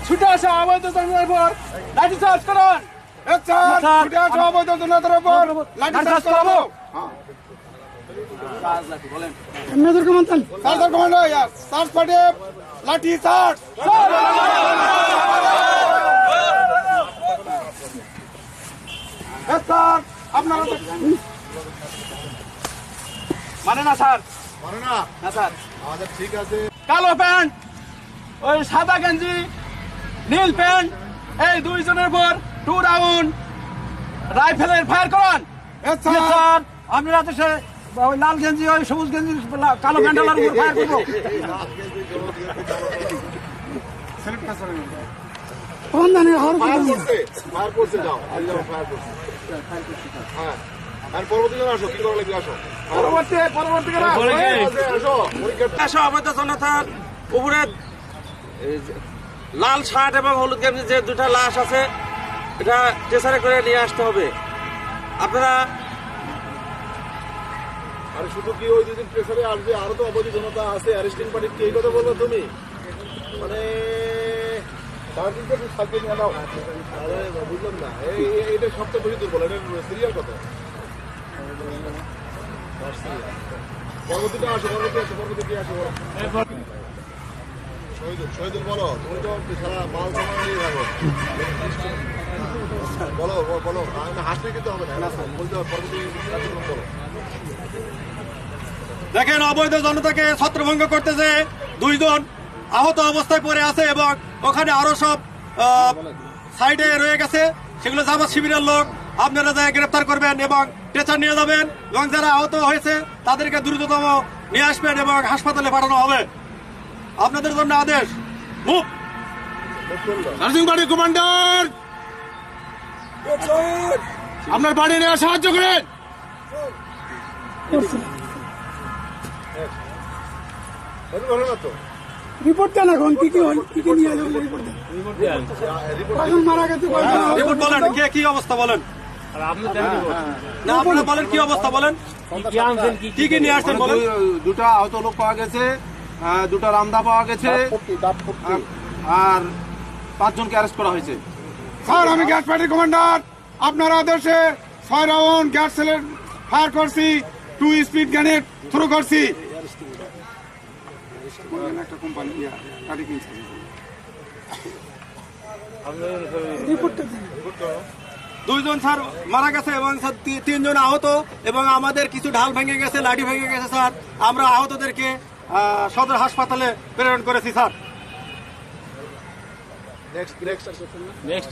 ছুটে আসা অবৈধ তরুণের উপর লাঠি চার্জ করুন। ছুটে আসা অবৈধ তরুণের উপর লাঠি চার্জ করাবো। Major commander charger commander search party লাঠি চার্জ। আপনারা মানে না স্যার, মানে না না স্যার। আমাদের ঠিক আছে। কালো প্যান্ট, ওই সাদা গেঞ্জি, নীল প্যান্ট, এই দুইজনের উপর 2 রাউন্ড রাইফেলের ফায়ার করুন। স্যার আপনারা তো সে ওই লাল গেঞ্জি, ওই সবুজ গেঞ্জি, কালো প্যান্টালার উপর ফায়ার করবো। উপরে লাল শার্ট এবং হলুদ গেঞ্জি যে দুটা লাশ আছে, এটা ট্রেসারে করে নিয়ে আসতে হবে। আপনারা আরে শুধু কি ওই দুদিন প্রেসারে আসবে, আরো তো অবধি জনতা আছে, অ্যারেস্টিং পার্টি কি এই কথা বলবো তুমি? মানে নিয়ে দাও। আরে বুঝলাম না, এইটা সবচেয়ে বেশি দুর্বল, এটা সিরিয়াল কথা। পরবর্তীটা আসো, পরবর্তী আসো। শহীদুল বলো, তুমি তো সারা মাল সামান নিয়ে যাবো। বলো বলো, হাসলে কিন্তু হবে না, বলতে হবে পরবর্তী কার্যক্রম বলো। দেখেন, অবৈধ জনতাকে ছত্রভঙ্গ করতেছে, 2 জন আহত অবস্থায় পড়ে আছে এবং ওখানে আরো সব সাইডে রয়ে গেছে, সেগুলো জামাত শিবিরের লোক। আপনারা যা গ্রেফতার করবেন এবং ট্রেচার নিয়ে যাবেন এবং যারা আহত হয়েছে তাদেরকে দ্রুততম নিয়ে আসবেন এবং হাসপাতালে পাঠানো হবে। আপনাদের জন্য আদেশ। মুভ নার্সিং বাড়ির কমান্ডার, আপনার বাড়ি নিয়ে সাহায্য করেন। রিপোর্ট দেন এখন, কি নিয়ে মারা গেছে। রিপোর্ট বলেন, কি অবস্থা বলেন। না আপনারা বলেন কি অবস্থা বলেন, কি কি নিয়ে আসছেন বলেন। 2টা আহত লোক পাওয়া গেছে, 2টা রামদা পাওয়া গেছে, আর 5 জনকে অ্যারেস্ট করা হয়েছে। স্যার, আমি গ্যাস পার্টির কমান্ডার, আপনার আদেশে 6 রাউন্ড গ্যাস সেলের ফায়ার করছি, 2 স্পিড গ্রেনেড থ্রো করছি। একটা কোম্পানি 2 জন স্যার মারা গেছে এবং 3 জন আহত এবং আমাদের কিছু ঢাল ভেঙে গেছে, লাঠি ভেঙে গেছে স্যার। আমরা আহতদেরকে সদর হাসপাতালে প্রেরণ করেছি স্যার। নেক্সট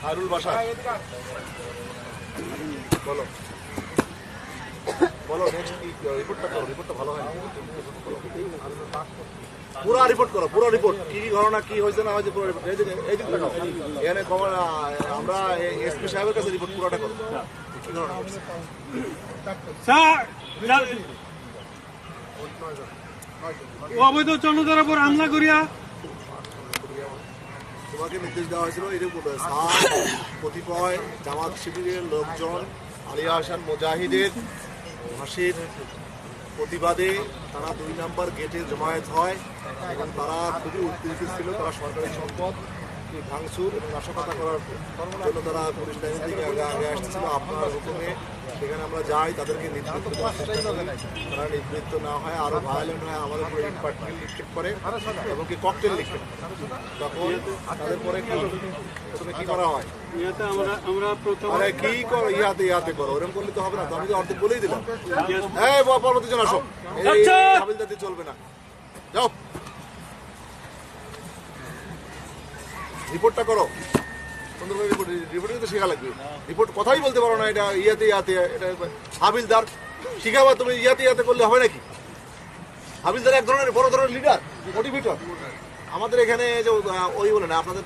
হারুল বাসা বলো বলো, নেক্সট কি রিপোর্টটা করো। রিপোর্টটা ভালো হয়, পুরো রিপোর্ট করো, পুরো রিপোর্ট, কি ঘটনা, কি হয়েছে না হয়েছে পুরো রিপোর্ট। এই দিক দেখাও, এখানে খবর আমরা এসপি সাহেবের কাছে রিপোর্ট পুরোটা করো, কি ঘটনা হচ্ছে। অবৈধ জনতার উপর হামলা করিয়া তোমাকে নির্দেশ দেওয়া হয়েছিল এরকম কতিপয় জামাত শিবিরের লোকজন আলিয়া হাসান মুজাহিদের ফাঁসির প্রতিবাদে তারা 2 নম্বর গেটে জমায়েত হয় এবং তারা খুবই উত্তেজিত ছিল। তারা সরকারি সম্পদ ভাঙচুর এবং নাশকতা করার জন্য তারা পুলিশ লাইন থেকে আগে আসতেছিল। আপনার হুকুমে সেখানে আমরা যাই, তাদেরকে নিবৃত্ত করার চেষ্টা করি। তারা নিবৃত্ত না হয় আরো ভায়োলেন্ট হয়, আমাদের উপরে ইট পাটকেল নিক্ষেপ করে এবং কি ককটেল নিক্ষেপ। তখন তাদের পরে প্রথমে কি করা হয়, আমরা কি করো, ইয়াতে করো, ওরকম করলে তো হবে না। তো আমি তো অর্ধেক বলেই দিলাম, এই পরবর্তী জন আসো, হাবিলদারদের চলবে না, যাও রিপোর্টটা করো সুন্দরভাবে। রিপোর্টে তো শেখা লাগবে, রিপোর্ট কথাই বলতে পারো না, এটা ইয়াতে এটা হাবিলদার শিখাবা তুমি, ইয়াতে করলে হবে নাকি? হাবিলদার এক ধরনের বড় ধরনের লিডার, মোটিভেটর। আমাদের এখানে যে ওই বলে না আপনাদের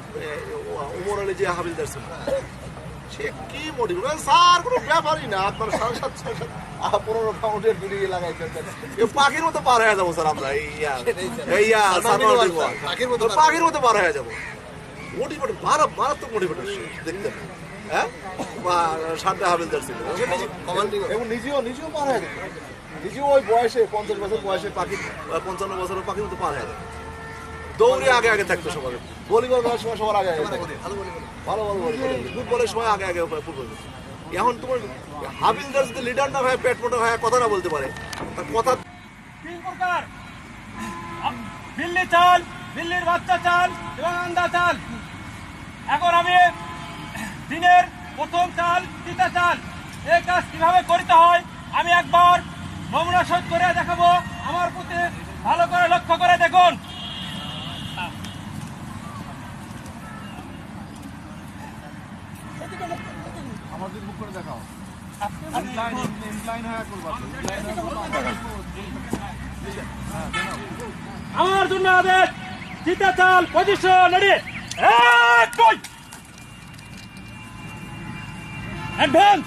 উমর আলী যে হাবিলদার ছিল, সে কি মোটিভেটর স্যার, কোনো ব্যাপারই না। আপনার 7.5 পাউন্ডের গুলি লাগাইছেন, পাখির মতো পার হয়ে যাবো স্যার আমরা, পাখির মতো পার হয়ে যাবো। মোটিভেটর, মারাত্মক মোটিভেটর দেখতে হ্যাঁ বা সাতটা হাবিলদার ছিল এবং নিজেও পার হয়ে গেছে। নিজেও ওই বয়সে 50 বছর বয়সে পাখি 55 বছরের পাখির মতো পার হয়ে গেছে। দৌড়ে আগে আগে থাকতো সবার, ভলিবল খেলার সময় সবার আগে আগে থাকতো। ভালো ফুটবলের সময় আগে আগে ফুটবল। এখন তোমার হাবিলদার যদি লিডার না হয়, পেট মোটা হয়, কথা না বলতে পারে, তার কথা তিন প্রকার: দিল্লি চাল, দিল্লির বাচ্চা চাল এবং আন্দা চাল। এখন আমি দিনের প্রথম চাল তিতা চাল, এই কাজ কিভাবে করতে হয় আমি একবার নমুনা সহিত করে দেখাবো। আমার প্রতি ভালো করে লক্ষ্য করে দেখুন। আমাদের বুক করে দেখাও। ইনক্লাইন হয়ে করবা। আমার জন্য আদেশ, তিতা চাল পজিশন রেডি, অ্যাডভান্স।